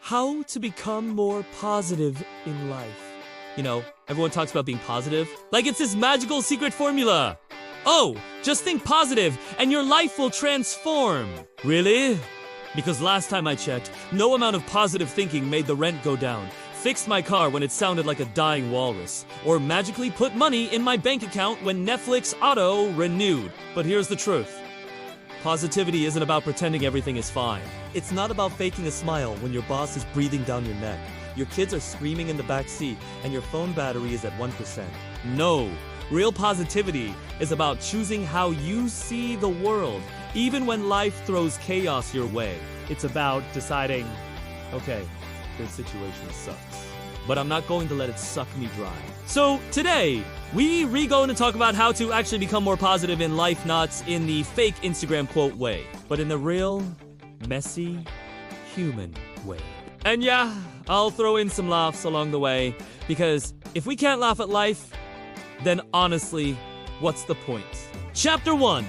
How to become more positive in life. You know, everyone talks about being positive, like it's this magical secret formula. Oh, just think positive and your life will transform. Really? Because last time I checked, no amount of positive thinking made the rent go down, fixed my car when it sounded like a dying walrus, or magically put money in my bank account when Netflix Auto renewed. But here's the truth. Positivity isn't about pretending everything is fine. It's not about faking a smile when your boss is breathing down your neck, your kids are screaming in the back seat, and your phone battery is at 1%. No, real positivity is about choosing how you see the world, even when life throws chaos your way. It's about deciding, okay, this situation sucks, but I'm not going to let it suck me dry. So today, we're going to talk about how to actually become more positive in life, not in the fake Instagram quote way, but in the real, messy, human way. And yeah, I'll throw in some laughs along the way, because if we can't laugh at life, then honestly, what's the point? Chapter 1.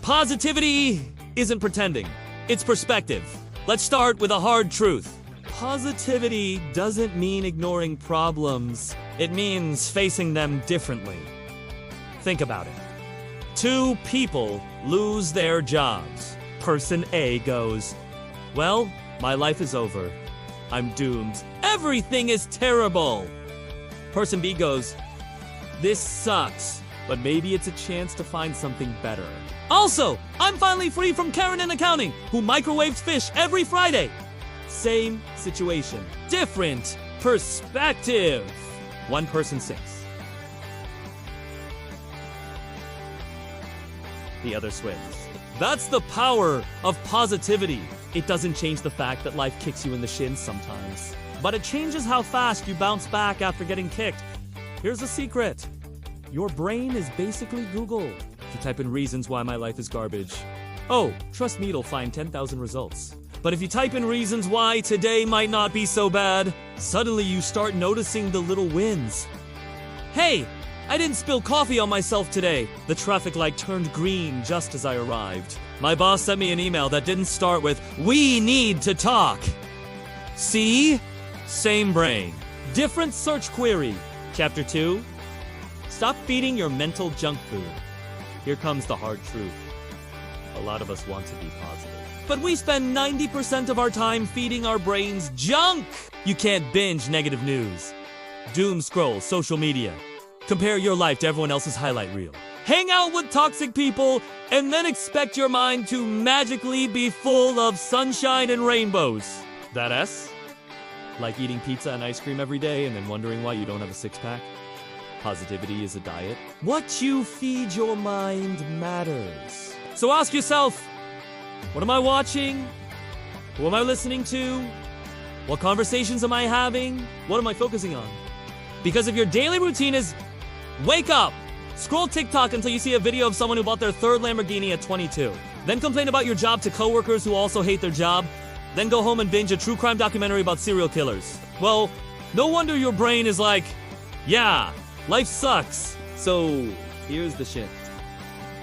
Positivity isn't pretending, it's perspective. Let's start with a hard truth. Positivity doesn't mean ignoring problems. It means facing them differently. Think about it. 2 people lose their jobs. Person A goes, well, my life is over. I'm doomed. Everything is terrible. Person B goes, this sucks, but maybe it's a chance to find something better. Also, I'm finally free from Karen in accounting, who microwaves fish every Friday. Same situation, different perspective. One person sinks. The other swims. That's the power of positivity. It doesn't change the fact that life kicks you in the shins sometimes, but it changes how fast you bounce back after getting kicked. Here's a secret. Your brain is basically Google. If you type in reasons why my life is garbage, oh, trust me, it'll find 10,000 results. But if you type in reasons why today might not be so bad, suddenly you start noticing the little wins. Hey, I didn't spill coffee on myself today. The traffic light turned green just as I arrived. My boss sent me an email that didn't start with, we need to talk. See? Same brain. Different search query. Chapter 2. Stop feeding your mental junk food. Here comes the hard truth. A lot of us want to be positive, but we spend 90% of our time feeding our brains junk. You can't binge negative news, doom scroll social media, compare your life to everyone else's highlight reel, hang out with toxic people, and then expect your mind to magically be full of sunshine and rainbows. That S? Like eating pizza and ice cream every day and then wondering why you don't have a six-pack? Positivity is a diet. What you feed your mind matters. So ask yourself, what am I watching? Who am I listening to? What conversations am I having? What am I focusing on? Because if your daily routine is wake up, scroll TikTok until you see a video of someone who bought their 3rd Lamborghini at 22, then complain about your job to coworkers who also hate their job, then go home and binge a true crime documentary about serial killers. Well, no wonder your brain is like, yeah, life sucks. So here's the shift.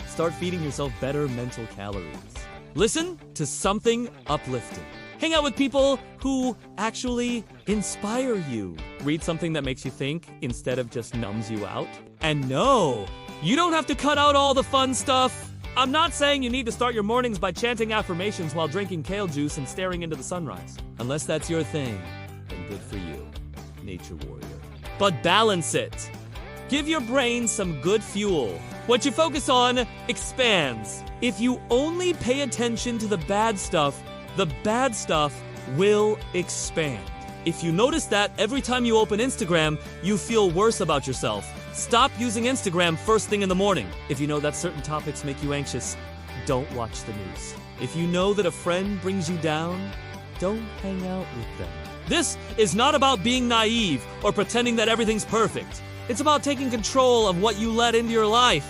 Start feeding yourself better mental calories. Listen to something uplifting. Hang out with people who actually inspire you. Read something that makes you think instead of just numbs you out. And no, you don't have to cut out all the fun stuff. I'm not saying you need to start your mornings by chanting affirmations while drinking kale juice and staring into the sunrise. Unless that's your thing, then good for you, nature warrior. But balance it. Give your brain some good fuel. What you focus on expands. If you only pay attention to the bad stuff will expand. If you notice that every time you open Instagram, you feel worse about yourself, stop using Instagram first thing in the morning. If you know that certain topics make you anxious, don't watch the news. If you know that a friend brings you down, don't hang out with them. This is not about being naive or pretending that everything's perfect. It's about taking control of what you let into your life.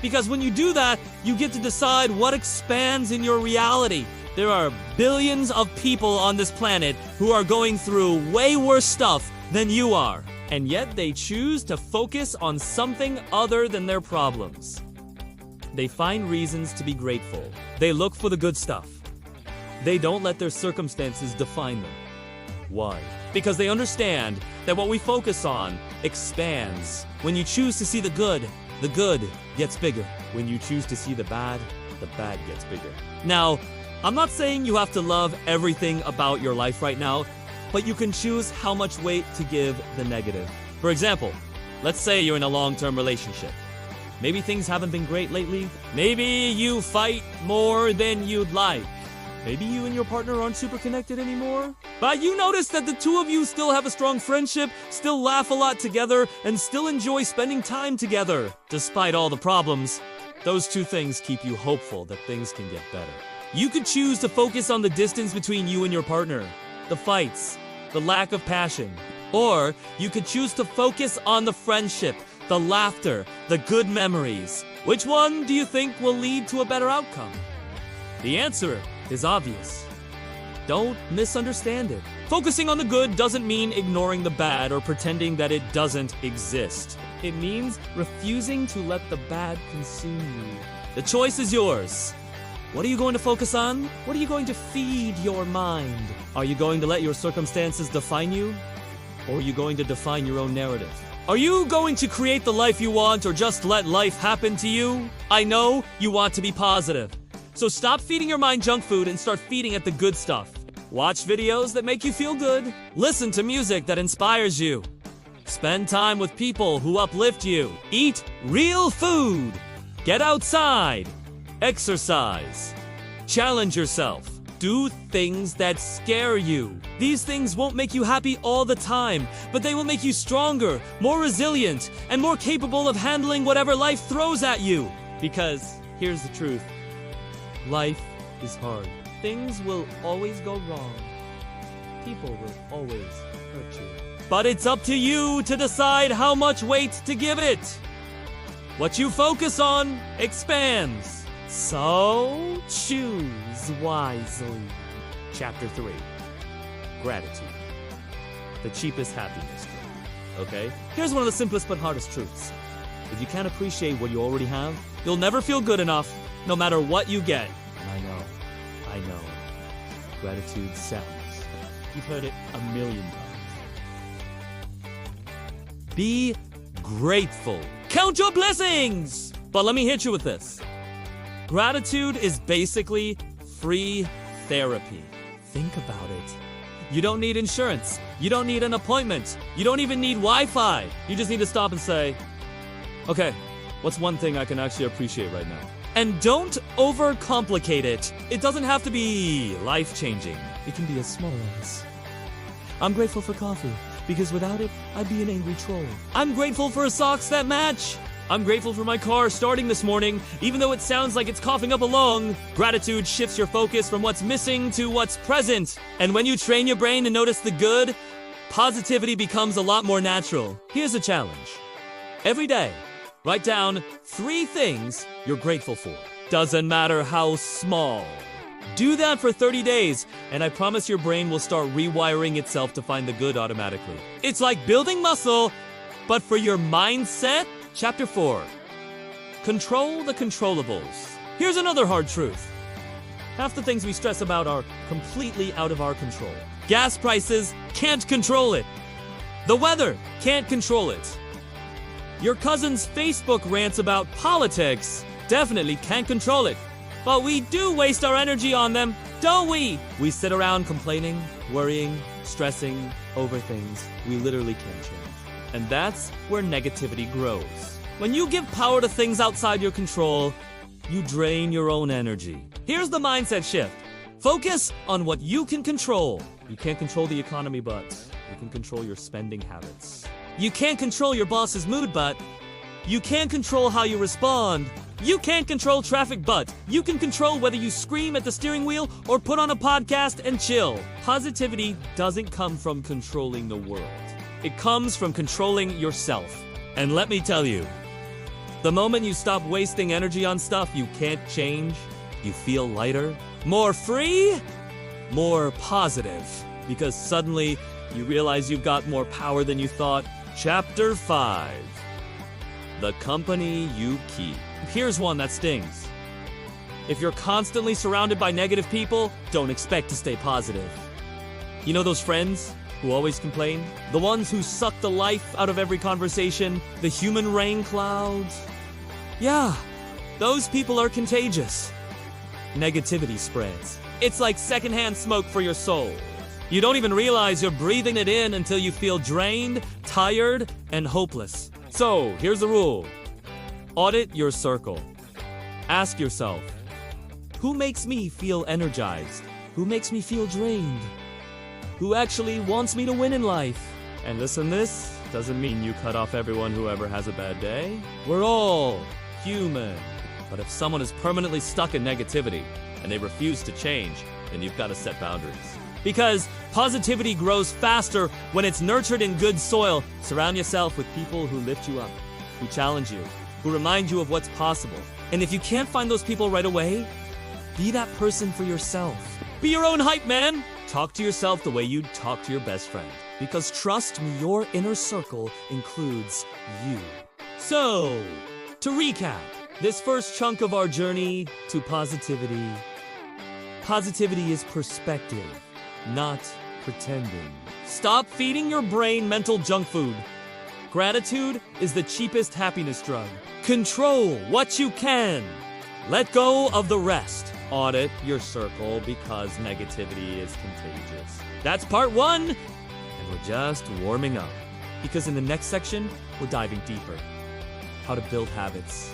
Because when you do that, you get to decide what expands in your reality. There are billions of people on this planet who are going through way worse stuff than you are. And yet they choose to focus on something other than their problems. They find reasons to be grateful. They look for the good stuff. They don't let their circumstances define them. Why? Because they understand that what we focus on expands. When you choose to see the good gets bigger. When you choose to see the bad gets bigger. Now, I'm not saying you have to love everything about your life right now, but you can choose how much weight to give the negative. For example, let's say you're in a long-term relationship. Maybe things haven't been great lately. Maybe you fight more than you'd like. Maybe you and your partner aren't super connected anymore. But you notice that the two of you still have a strong friendship, still laugh a lot together, and still enjoy spending time together. Despite all the problems, those two things keep you hopeful that things can get better. You could choose to focus on the distance between you and your partner, the fights, the lack of passion. Or you could choose to focus on the friendship, the laughter, the good memories. Which one do you think will lead to a better outcome? The answer is obvious. Don't misunderstand it. Focusing on the good doesn't mean ignoring the bad or pretending that it doesn't exist. It means refusing to let the bad consume you. The choice is yours. What are you going to focus on? What are you going to feed your mind? Are you going to let your circumstances define you? Or are you going to define your own narrative? Are you going to create the life you want or just let life happen to you? I know you want to be positive. So stop feeding your mind junk food and start feeding it the good stuff. Watch videos that make you feel good. Listen to music that inspires you. Spend time with people who uplift you. Eat real food. Get outside. Exercise. Challenge yourself. Do things that scare you. These things won't make you happy all the time, but they will make you stronger, more resilient, and more capable of handling whatever life throws at you. Because here's the truth. Life is hard. Things will always go wrong. People will always hurt you. But it's up to you to decide how much weight to give it. What you focus on expands. So choose wisely. Chapter 3. Gratitude. The cheapest happiness drug. Okay? Here's one of the simplest but hardest truths. If you can't appreciate what you already have, you'll never feel good enough, no matter what you get. And I know. Gratitude sells. You've heard it a million times. Be grateful. Count your blessings! But let me hit you with this. Gratitude is basically free therapy. Think about it. You don't need insurance. You don't need an appointment. You don't even need Wi-Fi. You just need to stop and say, okay, what's one thing I can actually appreciate right now? And don't overcomplicate it. It doesn't have to be life-changing. It can be as small as, I'm grateful for coffee, because without it, I'd be an angry troll. I'm grateful for socks that match. I'm grateful for my car starting this morning, even though it sounds like it's coughing up a lung. Gratitude shifts your focus from what's missing to what's present. And when you train your brain to notice the good, positivity becomes a lot more natural. Here's a challenge. Every day, write down 3 things you're grateful for. Doesn't matter how small. Do that for 30 days, and I promise your brain will start rewiring itself to find the good automatically. It's like building muscle, but for your mindset. Chapter 4. Control the controllables. Here's another hard truth. Half the things we stress about are completely out of our control. Gas prices, can't control it. The weather, can't control it. Your cousin's Facebook rants about politics, definitely can't control it. But we do waste our energy on them, don't we? We sit around complaining, worrying, stressing over things we literally can't change. And that's where negativity grows. When you give power to things outside your control, you drain your own energy. Here's the mindset shift. Focus on what you can control. You can't control the economy, but you can control your spending habits. You can't control your boss's mood, but you can control how you respond. You can't control traffic, but you can control whether you scream at the steering wheel or put on a podcast and chill. Positivity doesn't come from controlling the world. It comes from controlling yourself. And let me tell you, the moment you stop wasting energy on stuff you can't change, you feel lighter, more free, more positive. Because suddenly you realize you've got more power than you thought. Chapter 5. The company you keep. Here's one that stings. If you're constantly surrounded by negative people, don't expect to stay positive. You know those friends who always complain? The ones who suck the life out of every conversation? The human rain clouds? Yeah, those people are contagious. Negativity spreads. It's like secondhand smoke for your soul. You don't even realize you're breathing it in until you feel drained, tired, and hopeless. So, here's the rule. Audit your circle. Ask yourself, who makes me feel energized? Who makes me feel drained? Who actually wants me to win in life? And listen, this doesn't mean you cut off everyone who ever has a bad day. We're all human. But if someone is permanently stuck in negativity and they refuse to change, then you've got to set boundaries. Because positivity grows faster when it's nurtured in good soil. Surround yourself with people who lift you up, who challenge you, who remind you of what's possible. And if you can't find those people right away, be that person for yourself. Be your own hype man. Talk to yourself the way you'd talk to your best friend. Because trust me, your inner circle includes you. So, to recap, this first chunk of our journey to positivity. Positivity is perspective, not pretending. Stop feeding your brain mental junk food. Gratitude is the cheapest happiness drug. Control what you can. Let go of the rest. Audit your circle because negativity is contagious. That's part 1, and we're just warming up. Because in the next section, we're diving deeper. How to build habits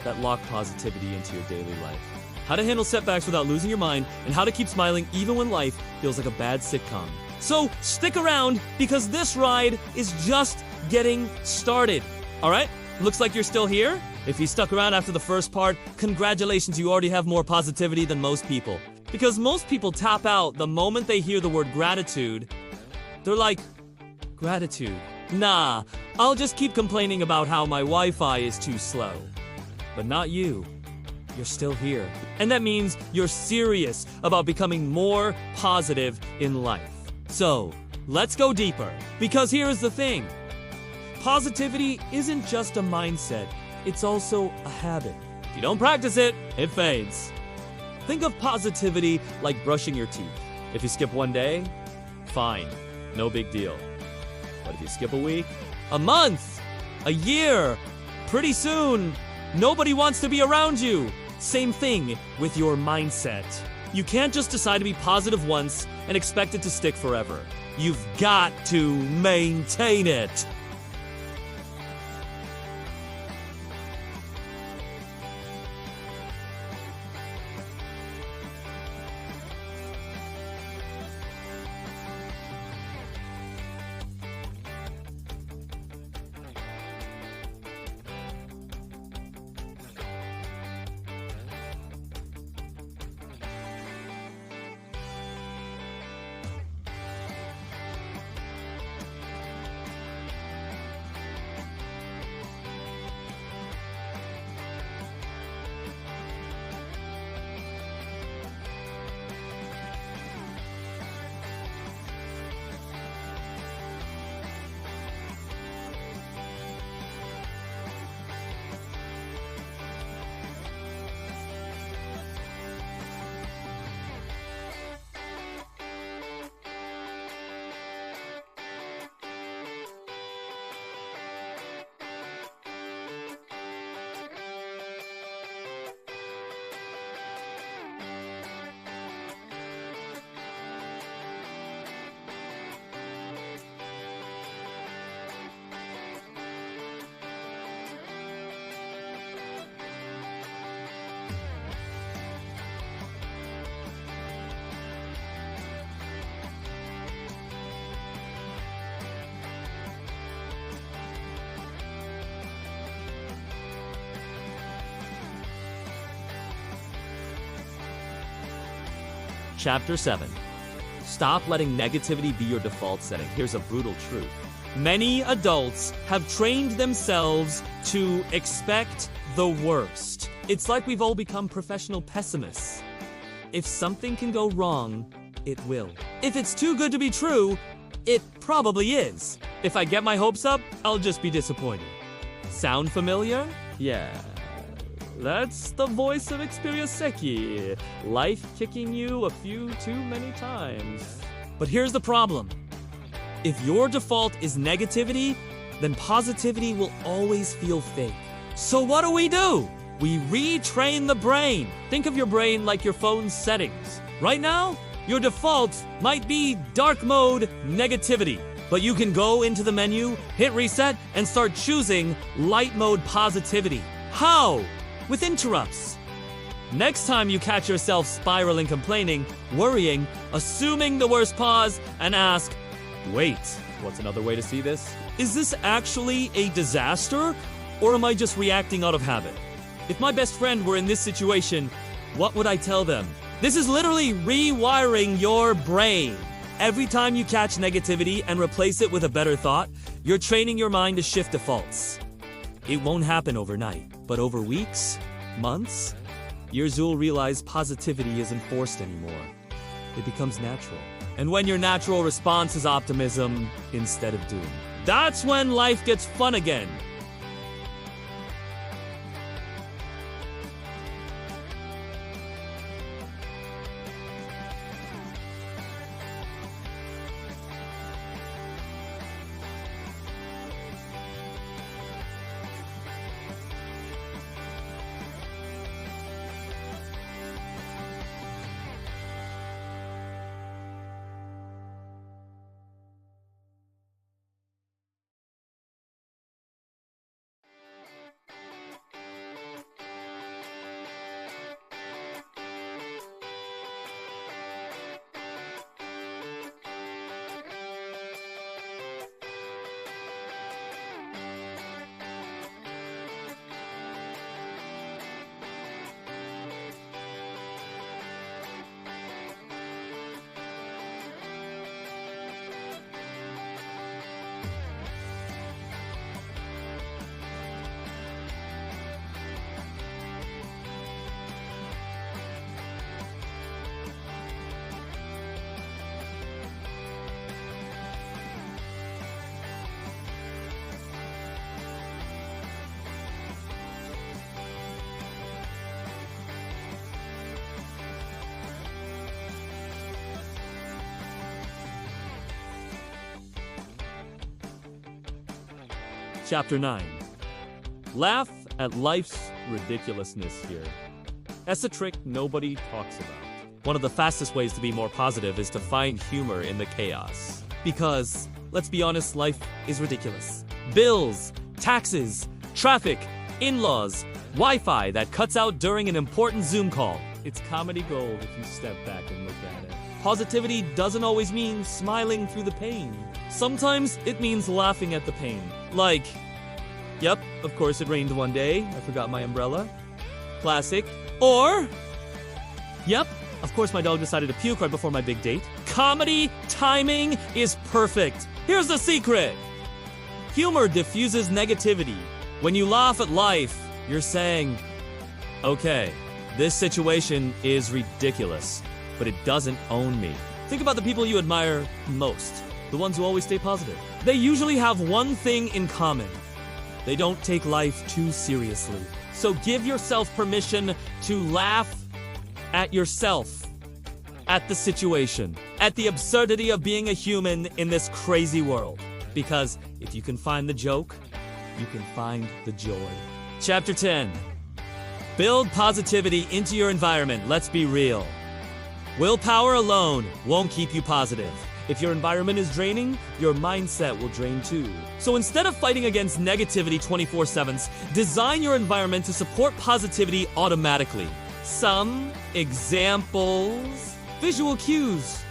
that lock positivity into your daily life. How to handle setbacks without losing your mind, and how to keep smiling even when life feels like a bad sitcom. So stick around because this ride is just getting started. All right? Looks like you're still here. If you stuck around after the first part, congratulations, you already have more positivity than most people. Because most people tap out the moment they hear the word gratitude. They're like, gratitude? Nah, I'll just keep complaining about how my Wi-Fi is too slow. But not you. You're still here. And that means you're serious about becoming more positive in life. So, let's go deeper. Because here's the thing. Positivity isn't just a mindset. It's also a habit. If you don't practice it, it fades. Think of positivity like brushing your teeth. If you skip one day, fine, no big deal. But if you skip a week, a month, a year, pretty soon, nobody wants to be around you. Same thing with your mindset. You can't just decide to be positive once and expect it to stick forever. You've got to maintain it. Chapter 7. Stop letting negativity be your default setting. Here's a brutal truth. Many adults have trained themselves to expect the worst. It's like we've all become professional pessimists. If something can go wrong, it will. If it's too good to be true, it probably is. If I get my hopes up, I'll just be disappointed. Sound familiar? Yeah. That's the voice of Experioseki. Life kicking you a few too many times. But here's the problem. If your default is negativity, then positivity will always feel fake. So what do? We retrain the brain. Think of your brain like your phone's settings. Right now, your default might be dark mode negativity. But you can go into the menu, hit reset, and start choosing light mode positivity. How? With interrupts. Next time you catch yourself spiraling, complaining, worrying, assuming the worst, pause and ask, wait, what's another way to see this? Is this actually a disaster, or am I just reacting out of habit? If my best friend were in this situation, what would I tell them? This is literally rewiring your brain. Every time you catch negativity and replace it with a better thought, you're training your mind to shift defaults. It won't happen overnight, but over weeks, months, years you'll realize positivity isn't forced anymore. It becomes natural. And when your natural response is optimism instead of doom, that's when life gets fun again. Chapter 9. Laugh at life's ridiculousness here. That's a trick nobody talks about. One of the fastest ways to be more positive is to find humor in the chaos. Because, let's be honest, life is ridiculous. Bills, taxes, traffic, in-laws, Wi-Fi that cuts out during an important Zoom call. It's comedy gold if you step back and look at it. Positivity doesn't always mean smiling through the pain. Sometimes it means laughing at the pain. Like, yep, of course it rained one day. I forgot my umbrella. Classic. Or, yep, of course my dog decided to puke right before my big date. Comedy timing is perfect. Here's the secret. Humor diffuses negativity. When you laugh at life, you're saying, okay, this situation is ridiculous, but it doesn't own me. Think about the people you admire most. The ones who always stay positive. They usually have one thing in common. They don't take life too seriously. So give yourself permission to laugh at yourself, at the situation, at the absurdity of being a human in this crazy world. Because if you can find the joke, you can find the joy. Chapter 10. Build positivity into your environment. Let's be real. Willpower alone won't keep you positive. If your environment is draining, your mindset will drain too. So instead of fighting against negativity 24/7, design your environment to support positivity automatically. Some examples: visual cues.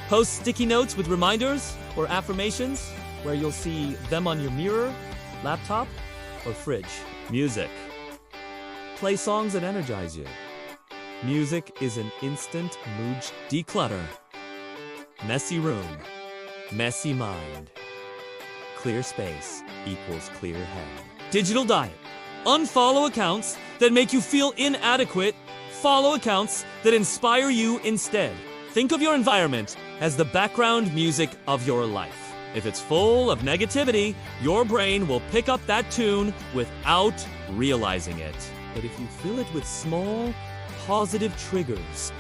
Post sticky notes with reminders or affirmations where you'll see them on your mirror, laptop, or fridge. Music. Play songs that energize you. Music is an instant mood declutter. Messy room, messy mind. Clear space equals clear head. Digital diet. Unfollow accounts that make you feel inadequate. Follow accounts that inspire you instead. Think of your environment as the background music of your life. If it's full of negativity, your brain will pick up that tune without realizing it. But if you fill it with small, positive triggers,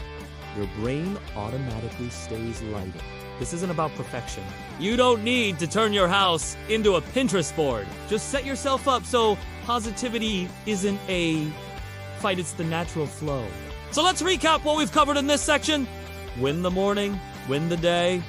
your brain automatically stays lighter. This isn't about perfection. You don't need to turn your house into a Pinterest board. Just set yourself up so positivity isn't a fight, it's the natural flow. So let's recap what we've covered in this section. Win the morning, win the day.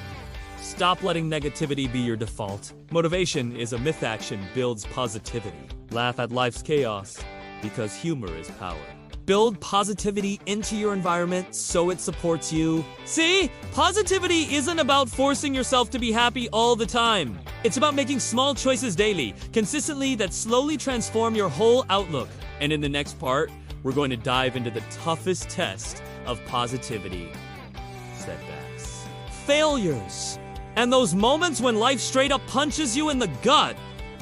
Stop letting negativity be your default. Motivation is a myth action, builds positivity. Laugh at life's chaos, because humor is power. Build positivity into your environment so it supports you. See? Positivity isn't about forcing yourself to be happy all the time. It's about making small choices daily, consistently, that slowly transform your whole outlook. And in the next part, we're going to dive into the toughest test of positivity: setbacks. Failures. And those moments when life straight up punches you in the gut.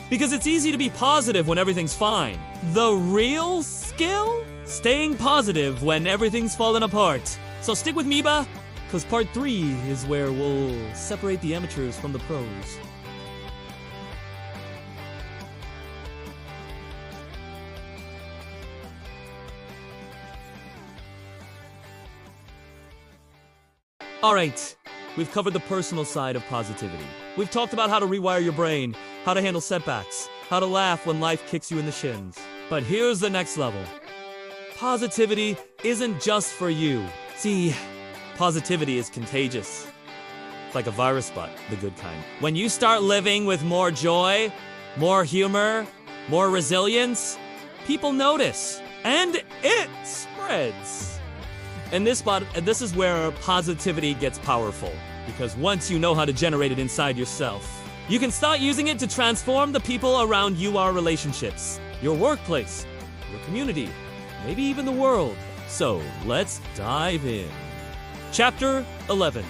Because it's easy to be positive when everything's fine. The real skill? Staying positive when everything's falling apart. So stick with me, because part 3 is where we'll separate the amateurs from the pros. Alright, we've covered the personal side of positivity. We've talked about how to rewire your brain, how to handle setbacks, how to laugh when life kicks you in the shins. But here's the next level. Positivity isn't just for you. See, positivity is contagious. It's like a virus, but the good kind. When you start living with more joy, more humor, more resilience, people notice. And it spreads. And this is where positivity gets powerful. Because once you know how to generate it inside yourself, you can start using it to transform the people around you, our relationships, your workplace, your community, maybe even the world. So let's dive in. Chapter 11.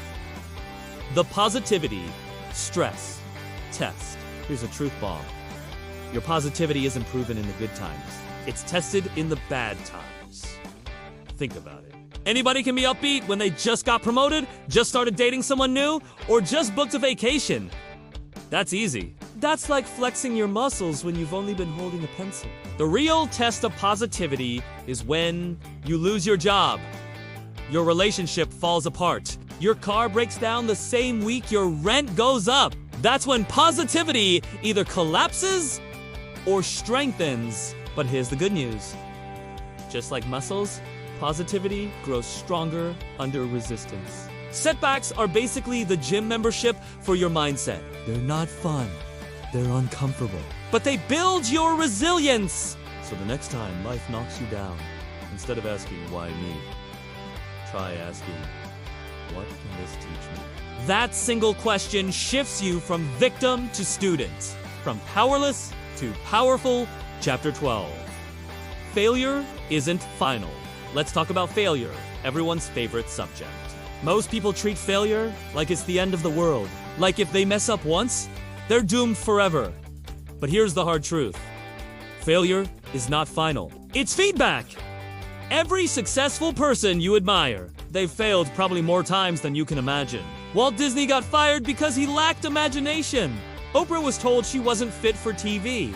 The Positivity Stress Test. Here's a truth bomb. Your positivity isn't proven in the good times. It's tested in the bad times. Think about it. Anybody can be upbeat when they just got promoted, just started dating someone new, or just booked a vacation. That's easy. That's like flexing your muscles when you've only been holding a pencil. The real test of positivity is when you lose your job, your relationship falls apart, your car breaks down the same week your rent goes up. That's when positivity either collapses or strengthens. But here's the good news. Just like muscles, positivity grows stronger under resistance. Setbacks are basically the gym membership for your mindset. They're not fun. They're uncomfortable. But they build your resilience. So the next time life knocks you down, instead of asking, why me? Try asking, what can this teach me? That single question shifts you from victim to student. From powerless to powerful. Chapter 12. Failure isn't final. Let's talk about failure, everyone's favorite subject. Most people treat failure like it's the end of the world. Like if they mess up once, they're doomed forever. But here's the hard truth. Failure is not final. It's feedback. Every successful person you admire, they've failed probably more times than you can imagine. Walt Disney got fired because he lacked imagination. Oprah was told she wasn't fit for TV.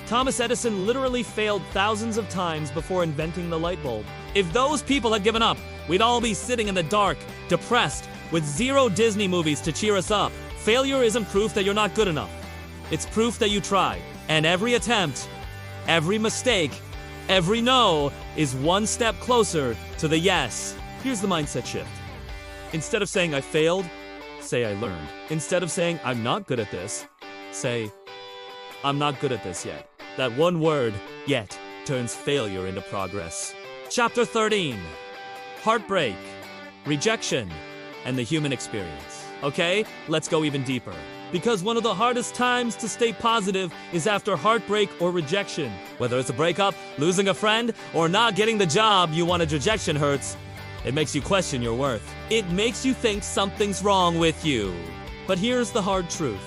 Thomas Edison literally failed thousands of times before inventing the light bulb. If those people had given up, we'd all be sitting in the dark, depressed, with 0 Disney movies to cheer us up. Failure isn't proof that you're not good enough. It's proof that you tried. And every attempt, every mistake, every no is one step closer to the yes. Here's the mindset shift. Instead of saying I failed, say I learned. Instead of saying I'm not good at this, say I'm not good at this yet. That one word, yet, turns failure into progress. Chapter 13. Heartbreak, rejection, and the human experience. Okay, let's go even deeper. Because one of the hardest times to stay positive is after heartbreak or rejection. Whether it's a breakup, losing a friend, or not getting the job you wanted, rejection hurts. It makes you question your worth. It makes you think something's wrong with you. But here's the hard truth.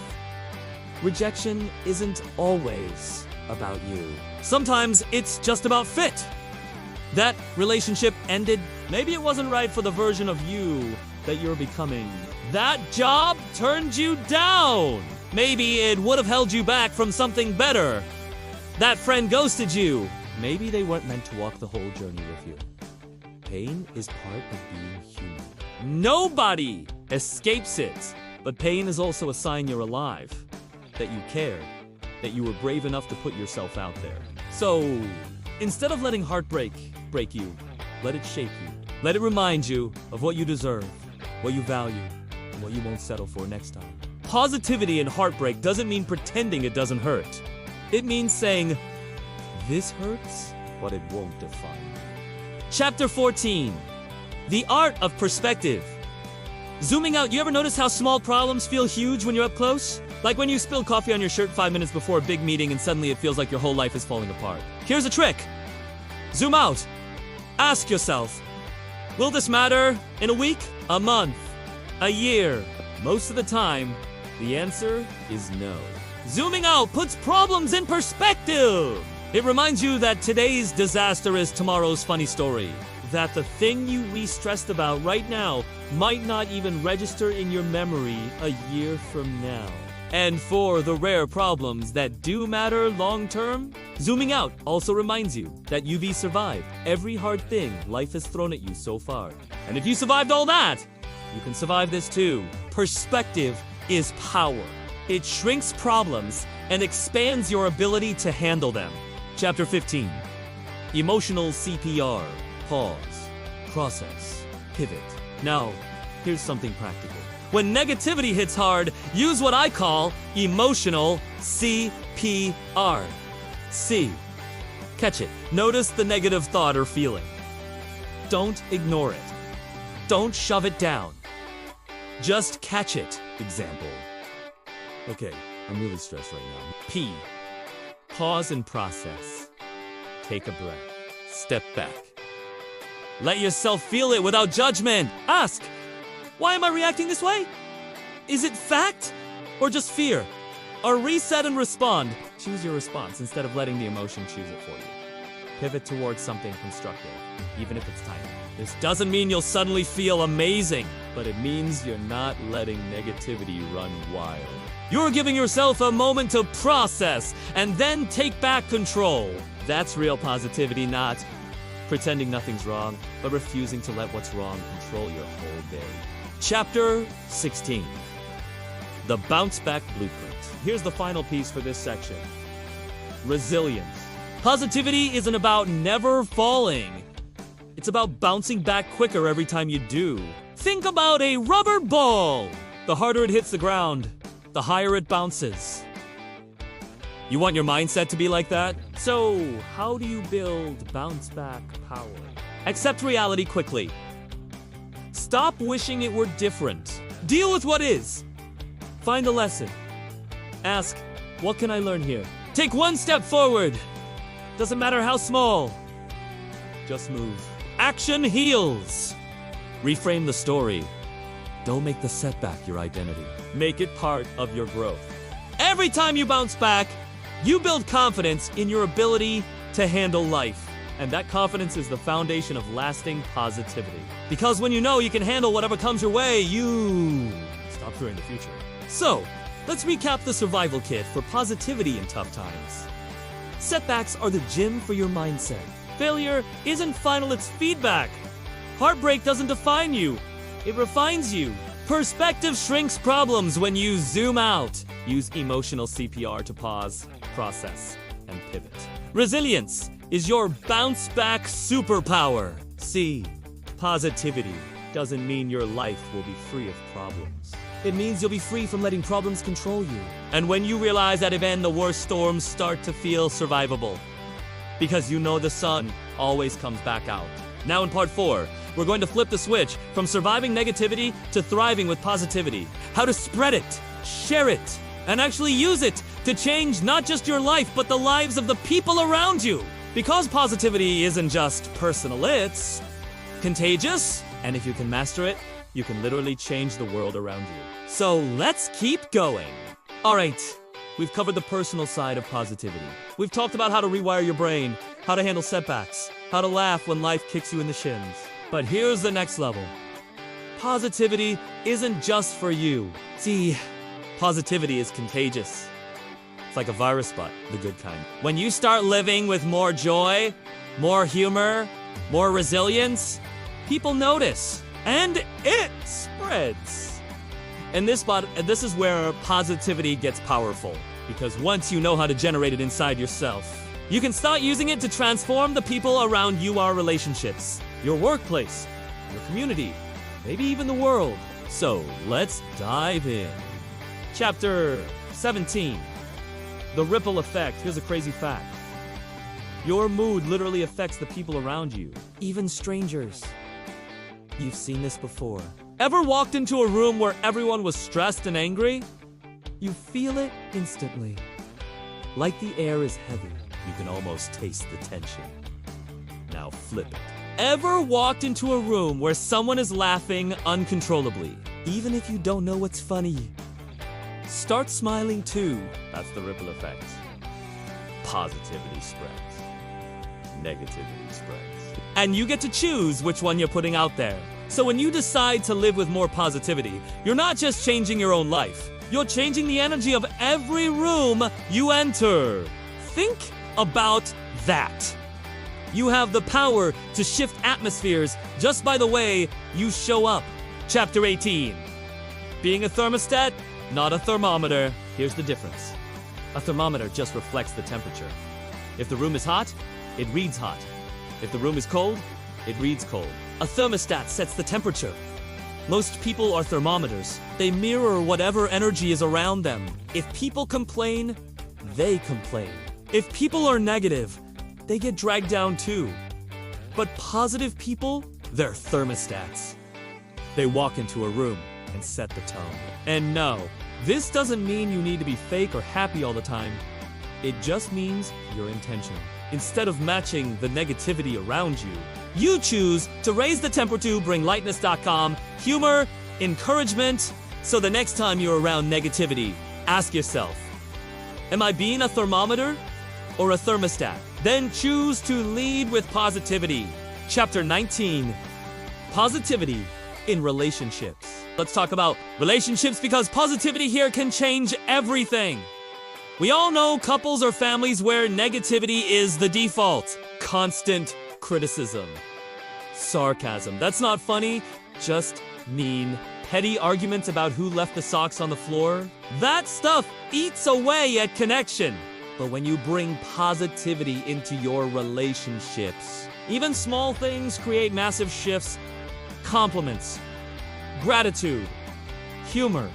Rejection isn't always about you. Sometimes it's just about fit. That relationship ended. Maybe it wasn't right for the version of you that you're becoming. That job turned you down. Maybe it would have held you back from something better. That friend ghosted you. maybe they weren't meant to walk the whole journey with you. Pain is part of being human. Nobody escapes it. But pain is also a sign you're alive, that you care, that you were brave enough to put yourself out there. So, instead of letting heartbreak break you, let it shape you. Let it remind you of what you deserve, what you value, and what you won't settle for next time. Positivity in heartbreak doesn't mean pretending it doesn't hurt. It means saying, this hurts, but it won't define me. Chapter 14, The Art of Perspective. Zooming out, you ever notice how small problems feel huge when you're up close? Like when you spill coffee on your shirt 5 minutes before a big meeting and suddenly it feels like your whole life is falling apart. Here's a trick. Zoom out. Ask yourself, will this matter in a week, a month, a year? Most of the time, the answer is no. Zooming out puts problems in perspective. It reminds you that today's disaster is tomorrow's funny story. That the thing you least stressed about right now might not even register in your memory a year from now. And for the rare problems that do matter long term, zooming out also reminds you that you've survived every hard thing life has thrown at you so far. And if you survived all that, you can survive this too. Perspective is power. It shrinks problems and expands your ability to handle them. Chapter 15, Emotional CPR. Pause, process, pivot. Now, here's something practical. When negativity hits hard, use what I call emotional CPR. C. Catch it. Notice the negative thought or feeling. Don't ignore it. Don't shove it down. Just catch it. Example. Okay, I'm really stressed right now. P. Pause and process. Take a breath. Step back. Let yourself feel it without judgment. Ask, why am I reacting this way? Is it fact or just fear? Or reset and respond. Choose your response instead of letting the emotion choose it for you. Pivot towards something constructive, even if it's tiny. This doesn't mean you'll suddenly feel amazing, but it means you're not letting negativity run wild. You're giving yourself a moment to process and then take back control. That's real positivity, not pretending nothing's wrong, but refusing to let what's wrong control your whole day. Chapter 16, The Bounce Back Blueprint. Here's the final piece for this section. Resilience. Positivity isn't about never falling. It's about bouncing back quicker every time you do. Think about a rubber ball. The harder it hits the ground, the higher it bounces. You want your mindset to be like that? So, how do you build bounce back power? Accept reality quickly. Stop wishing it were different. Deal with what is. Find a lesson. Ask, what can I learn here? Take one step forward. Doesn't matter how small. Just move. Action heals. Reframe the story. Don't make the setback your identity. Make it part of your growth. Every time you bounce back, you build confidence in your ability to handle life. And that confidence is the foundation of lasting positivity. Because when you know you can handle whatever comes your way, you stop fearing the future. So, let's recap the survival kit for positivity in tough times. Setbacks are the gym for your mindset. Failure isn't final, it's feedback. Heartbreak doesn't define you, it refines you. Perspective shrinks problems when you zoom out. Use emotional CPR to pause, process, and pivot. Resilience is your bounce back superpower. C. Positivity doesn't mean your life will be free of problems. It means you'll be free from letting problems control you. And when you realize that event, the worst storms start to feel survivable. Because you know the sun always comes back out. Now in part 4, we're going to flip the switch from surviving negativity to thriving with positivity. How to spread it, share it, and actually use it to change not just your life, but the lives of the people around you. Because positivity isn't just personal, it's contagious. And if you can master it, you can literally change the world around you. So let's keep going. All right, we've covered the personal side of positivity. We've talked about how to rewire your brain, how to handle setbacks, how to laugh when life kicks you in the shins. But here's the next level. Positivity isn't just for you. See, positivity is contagious. It's like a virus, but the good kind. When you start living with more joy, more humor, more resilience, people notice, and it spreads. And this is where positivity gets powerful, because once you know how to generate it inside yourself, you can start using it to transform the people around you, our relationships, your workplace, your community, maybe even the world. So let's dive in. Chapter 17. The ripple effect. Here's a crazy fact. Your mood literally affects the people around you, even strangers. You've seen this before. Ever walked into a room where everyone was stressed and angry? You feel it instantly. Like the air is heavy. You can almost taste the tension. Now flip it. Ever walked into a room where someone is laughing uncontrollably? Even if you don't know what's funny, start smiling too. That's the ripple effect. Positivity spreads. Negativity spreads. And you get to choose which one you're putting out there. So when you decide to live with more positivity, you're not just changing your own life. You're changing the energy of every room you enter. Think about that. You have the power to shift atmospheres just by the way you show up. Chapter 18. Being a thermostat, not a thermometer. Here's the difference. A thermometer just reflects the temperature. If the room is hot, it reads hot. If the room is cold, it reads cold. A thermostat sets the temperature. Most people are thermometers. They mirror whatever energy is around them. If people complain, they complain. If people are negative, they get dragged down too. But positive people, they're thermostats. They walk into a room and set the tone. And no, this doesn't mean you need to be fake or happy all the time. It just means your intention. Instead of matching the negativity around you, you choose to raise the temperature, bring lightness.com, humor, encouragement. So the next time you're around negativity, ask yourself, am I being a thermometer or a thermostat? Then choose to lead with positivity. Chapter 19. Positivity in relationships. Let's talk about relationships because positivity here can change everything. We all know couples or families where negativity is the default. Constant criticism. Sarcasm. That's not funny, just mean. Petty arguments about who left the socks on the floor. That stuff eats away at connection. But when you bring positivity into your relationships, even small things create massive shifts. Compliments, gratitude, humor,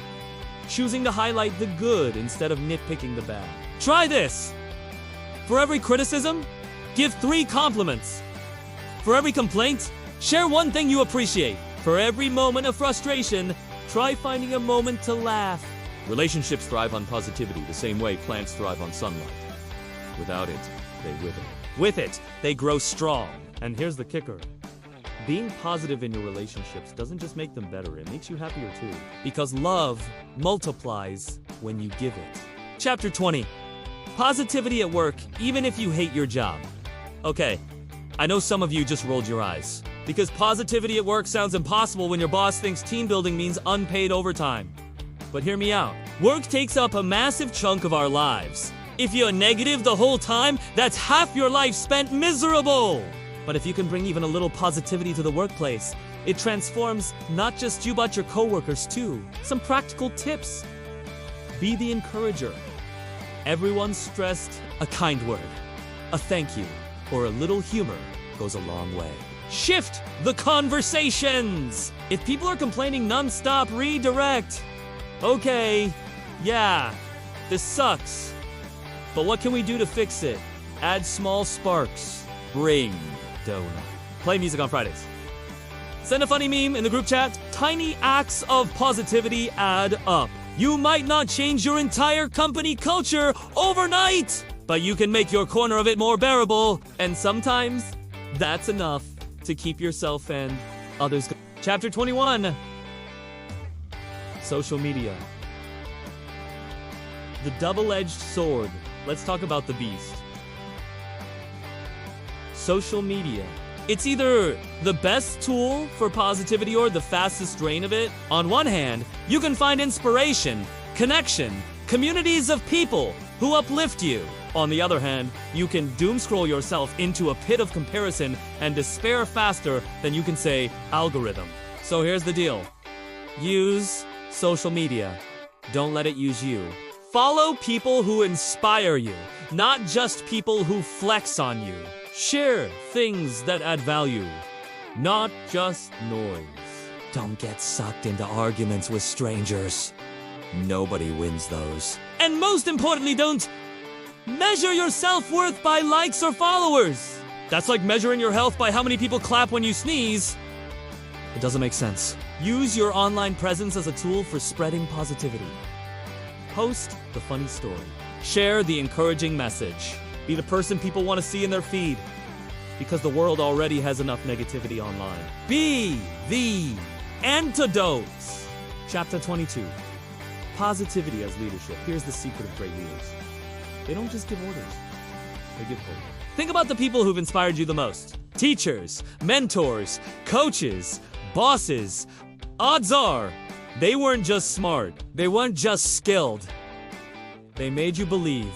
choosing to highlight the good instead of nitpicking the bad. Try this. For every criticism, give 3 compliments. For every complaint, share one thing you appreciate. For every moment of frustration, try finding a moment to laugh. Relationships thrive on positivity the same way plants thrive on sunlight. Without it, they wither. With it, they grow strong. And here's the kicker. Being positive in your relationships doesn't just make them better, it makes you happier too. Because love multiplies when you give it. Chapter 20. Positivity at work, even if you hate your job. Okay, I know some of you just rolled your eyes. Because positivity at work sounds impossible when your boss thinks team building means unpaid overtime. But hear me out. Work takes up a massive chunk of our lives. If you're negative the whole time, that's half your life spent miserable. But if you can bring even a little positivity to the workplace, it transforms not just you but your coworkers too. Some practical tips. Be the encourager. Everyone's stressed, a kind word, a thank you, or a little humor goes a long way. Shift the conversations. If people are complaining non-stop, redirect. Okay, yeah, this sucks. But what can we do to fix it? Add small sparks. Bring donut. Play music on Fridays. Send a funny meme in the group chat. Tiny acts of positivity add up. You might not change your entire company culture overnight, but you can make your corner of it more bearable. And sometimes that's enough to keep yourself and others going. Chapter 21. Social media. The double-edged sword. Let's talk about the beast. Social media. It's either the best tool for positivity or the fastest drain of it. On one hand, you can find inspiration, connection, communities of people, who uplift you. On the other hand, you can doom scroll yourself into a pit of comparison and despair faster than you can say algorithm. So here's the deal. Use social media. Don't let it use you. Follow people who inspire you, not just people who flex on you. Share things that add value, not just noise. Don't get sucked into arguments with strangers. Nobody wins those. And most importantly, don't measure your self-worth by likes or followers. That's like measuring your health by how many people clap when you sneeze. It doesn't make sense. Use your online presence as a tool for spreading positivity. Post the funny story. Share the encouraging message. Be the person people want to see in their feed, because the world already has enough negativity online. Be the antidote. Chapter 22. Positivity as leadership. Here's the secret of great leaders. They don't just give orders, they give hope. Think about the people who've inspired you the most. Teachers, mentors, coaches, bosses. Odds are, they weren't just smart. They weren't just skilled. They made you believe.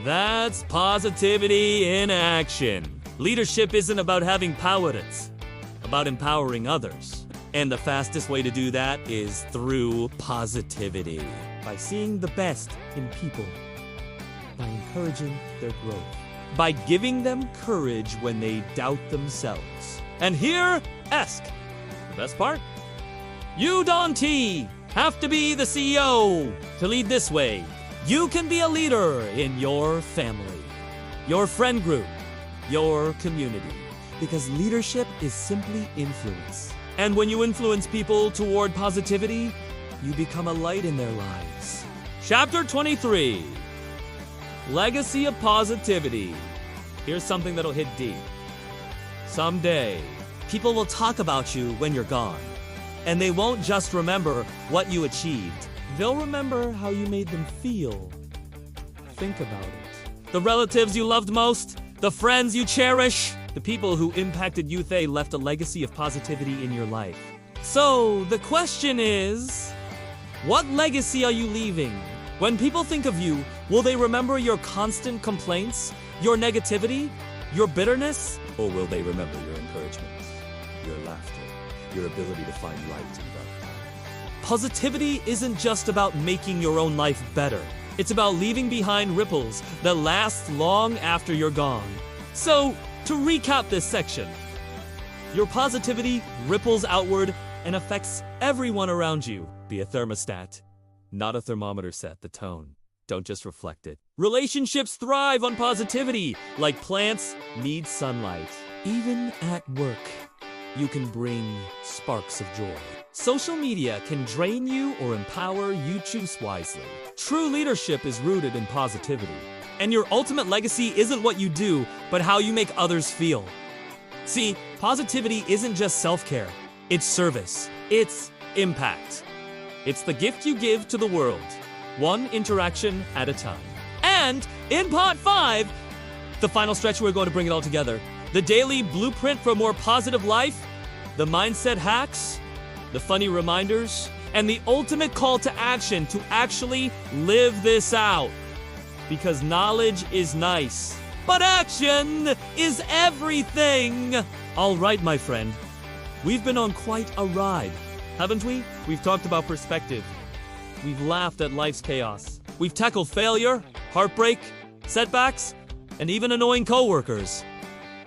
That's positivity in action. Leadership isn't about having power, it's about empowering others. And the fastest way to do that is through positivity. By seeing the best in people. By encouraging their growth. By giving them courage when they doubt themselves. And here, the best part? You don't have to be the CEO to lead this way. You can be a leader in your family, your friend group, your community. Because leadership is simply influence. And when you influence people toward positivity, you become a light in their lives. Chapter 23. Legacy of positivity. Here's something that'll hit deep. Someday, people will talk about you when you're gone. And they won't just remember what you achieved. They'll remember how you made them feel. Think about it. The relatives you loved most, the friends you cherish, the people who impacted you, they left a legacy of positivity in your life. So, the question is, what legacy are you leaving? When people think of you, will they remember your constant complaints, your negativity, your bitterness? Or will they remember your encouragement, your laughter, your ability to find light in dark? Positivity isn't just about making your own life better. It's about leaving behind ripples that last long after you're gone. So, to recap this section, your positivity ripples outward and affects everyone around you. Be a thermostat, not a thermometer set the tone. Don't just reflect it. Relationships thrive on positivity, like plants need sunlight. Even at work, you can bring sparks of joy. Social media can drain you or empower you. Choose wisely. True leadership is rooted in positivity. And your ultimate legacy isn't what you do, but how you make others feel. See, positivity isn't just self-care. It's service. It's impact. It's the gift you give to the world, one interaction at a time. And in part 5, the final stretch, we're going to bring it all together. The daily blueprint for a more positive life, the mindset hacks, the funny reminders, and the ultimate call to action to actually live this out. Because knowledge is nice, but action is everything. All right, my friend, we've been on quite a ride, haven't we? We've talked about perspective. We've laughed at life's chaos. We've tackled failure, heartbreak, setbacks, and even annoying coworkers.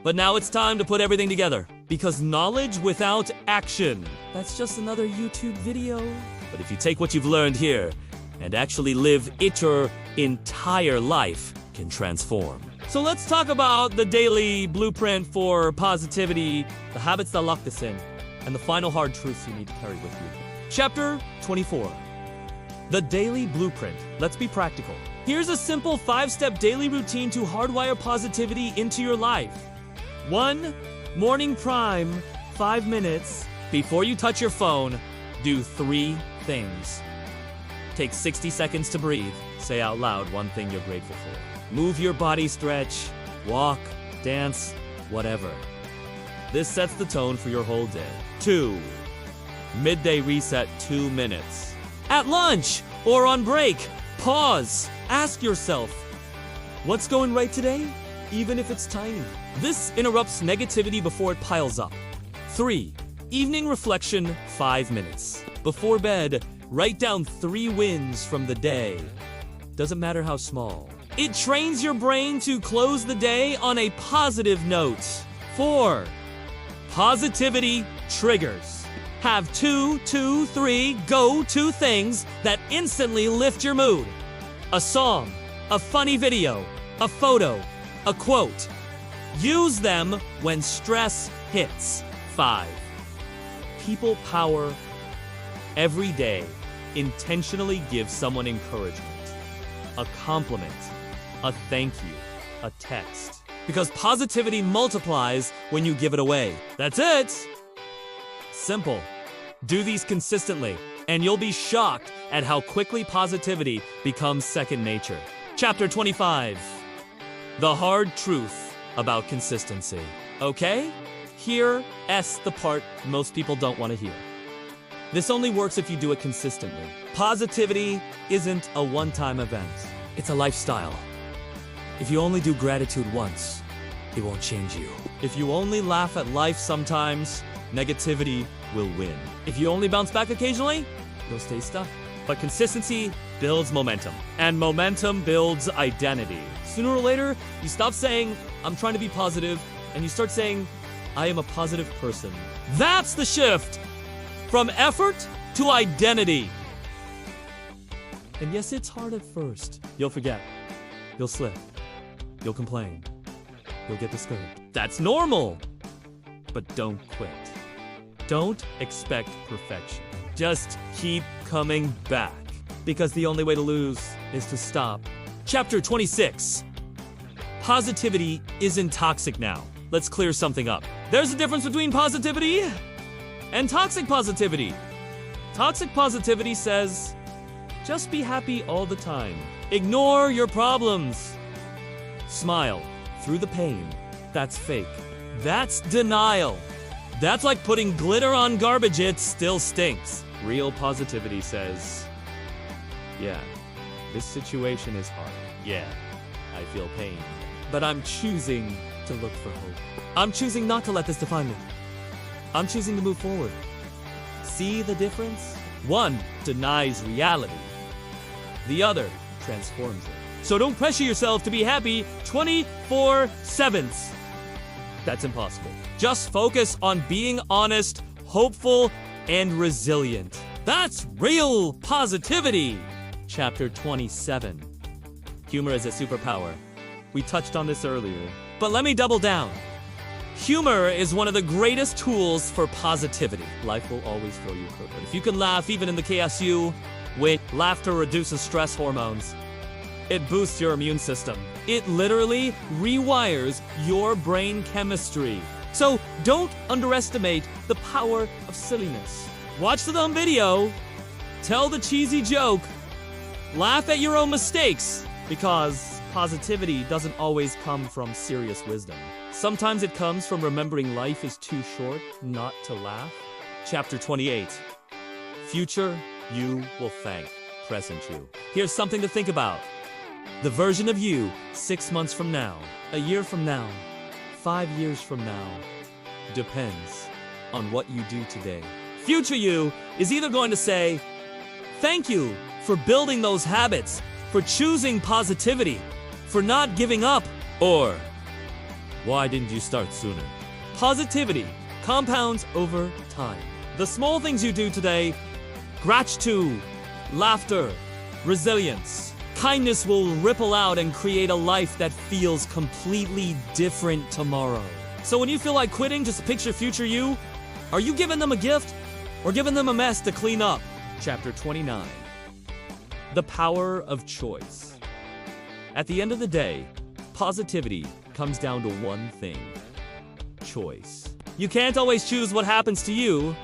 But now it's time to put everything together. Because knowledge without action, that's just another YouTube video. But if you take what you've learned here and actually live it, your entire life can transform. So let's talk about the daily blueprint for positivity, the habits that lock this in, and the final hard truths you need to carry with you. Chapter 24. The daily blueprint. Let's be practical. Here's a simple 5-step daily routine to hardwire positivity into your life. 1. Morning prime, 5 minutes. Before you touch your phone, do 3 things. Take 60 seconds to breathe. Say out loud one thing you're grateful for. Move your body, stretch, walk, dance, whatever. This sets the tone for your whole day. 2. Midday reset, 2 minutes. At lunch or on break, pause. Ask yourself, What's going right today? Even if it's tiny. This interrupts negativity before it piles up. 3. Evening reflection, 5 minutes. Before bed, write down 3 wins from the day. Doesn't matter how small. It trains your brain to close the day on a positive note. 4. Positivity triggers. Have 2, 3 go-to things that instantly lift your mood. A song, a funny video, a photo, a quote. Use them when stress hits. 5. People power. Every day, intentionally give someone encouragement. A compliment, a thank you, a text. Because positivity multiplies when you give it away. That's it! Simple. Do these consistently, and you'll be shocked at how quickly positivity becomes second nature. Chapter 25. The hard truth about consistency. Okay? Here's the part most people don't want to hear. This only works if you do it consistently. Positivity isn't a one-time event. It's a lifestyle. If you only do gratitude once, it won't change you. If you only laugh at life sometimes, negativity will win. If you only bounce back occasionally, you'll stay stuck. But consistency builds momentum, and momentum builds identity. Sooner or later, you stop saying, I'm trying to be positive, and you start saying, I am a positive person. That's the shift from effort to identity. And yes, it's hard at first. You'll forget. You'll slip. You'll complain. You'll get discouraged. That's normal. But don't quit. Don't expect perfection. Just keep coming back. Because the only way to lose is to stop. Chapter 26. Positivity isn't toxic now. Let's clear something up. There's a difference between positivity and toxic positivity. Toxic positivity says, just be happy all the time. Ignore your problems. Smile through the pain. That's fake. That's denial. That's like putting glitter on garbage, it still stinks. Real positivity says, yeah, this situation is hard. Yeah, I feel pain. But I'm choosing to look for hope. I'm choosing not to let this define me. I'm choosing to move forward. See the difference? One denies reality. The other transforms it. So don't pressure yourself to be happy 24/7. That's impossible. Just focus on being honest, hopeful, and resilient. That's real positivity. Chapter 27. Humor is a superpower. We touched on this earlier, but let me double down. Humor is one of the greatest tools for positivity. Life will always throw you a curveball. If you can laugh even in the chaos you win, laughter reduces stress hormones. It boosts your immune system. It literally rewires your brain chemistry. So don't underestimate the power of silliness. Watch the dumb video, tell the cheesy joke, laugh at your own mistakes, because positivity doesn't always come from serious wisdom. Sometimes it comes from remembering life is too short not to laugh. Chapter 28. Future you will thank present you. Here's something to think about. The version of you 6 months from now, a year from now, 5 years from now, depends on what you do today. Future you is either going to say, thank you for building those habits, for choosing positivity, for not giving up, or why didn't you start sooner? Positivity compounds over time. The small things you do today, gratitude, laughter, resilience, kindness will ripple out and create a life that feels completely different tomorrow. So when you feel like quitting, just picture future you. Are you giving them a gift or giving them a mess to clean up? Chapter 29. The power of choice. At the end of the day, positivity comes down to one thing: choice. You can't always choose what happens to you,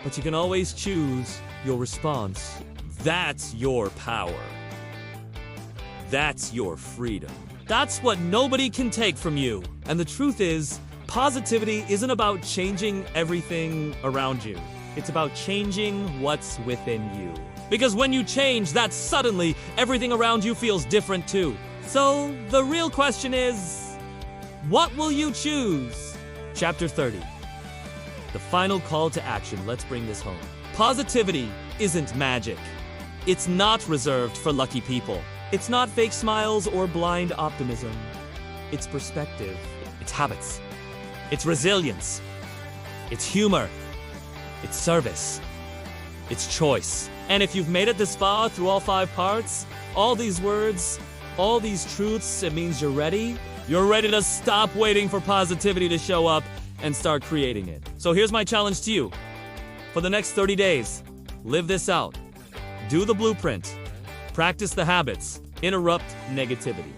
but you can always choose your response. That's your power. That's your freedom. That's what nobody can take from you. And the truth is, positivity isn't about changing everything around you. It's about changing what's within you. Because when you change, that suddenly everything around you feels different too. So, the real question is, what will you choose? Chapter 30. The final call to action. Let's bring this home. Positivity isn't magic. It's not reserved for lucky people. It's not fake smiles or blind optimism. It's perspective. It's habits. It's resilience. It's humor. It's service. It's choice. And if you've made it this far through all 5 parts, all these words, all these truths, it means you're ready. You're ready to stop waiting for positivity to show up and start creating it. So here's my challenge to you. For the next 30 days, live this out. Do the blueprint. Practice the habits. Interrupt negativity.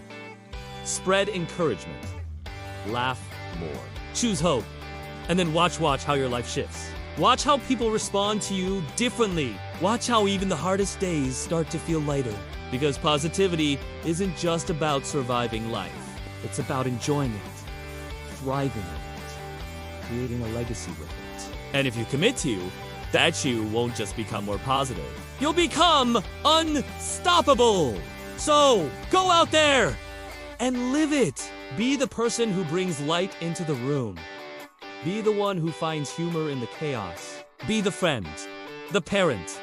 Spread encouragement. Laugh more. Choose hope. And then watch how your life shifts. Watch how people respond to you differently. Watch how even the hardest days start to feel lighter. Because positivity isn't just about surviving life. It's about enjoying it, thriving in it, creating a legacy with it. And if you commit to, that you won't just become more positive. You'll become unstoppable. So, go out there and live it. Be the person who brings light into the room. Be the one who finds humor in the chaos. Be the friend, the parent,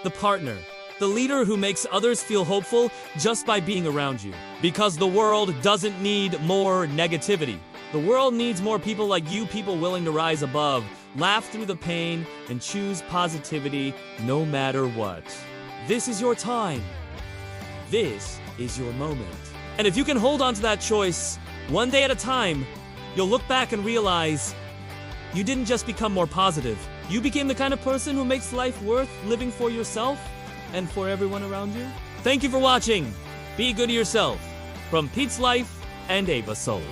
the partner, the leader who makes others feel hopeful just by being around you. Because the world doesn't need more negativity. The world needs more people like you, people willing to rise above, laugh through the pain, and choose positivity no matter what. This is your time. This is your moment. And if you can hold on to that choice, one day at a time, you'll look back and realize you didn't just become more positive. You became the kind of person who makes life worth living for yourself and for everyone around you. Thank you for watching. Be good to yourself. From Pete's Life and Ava Soul.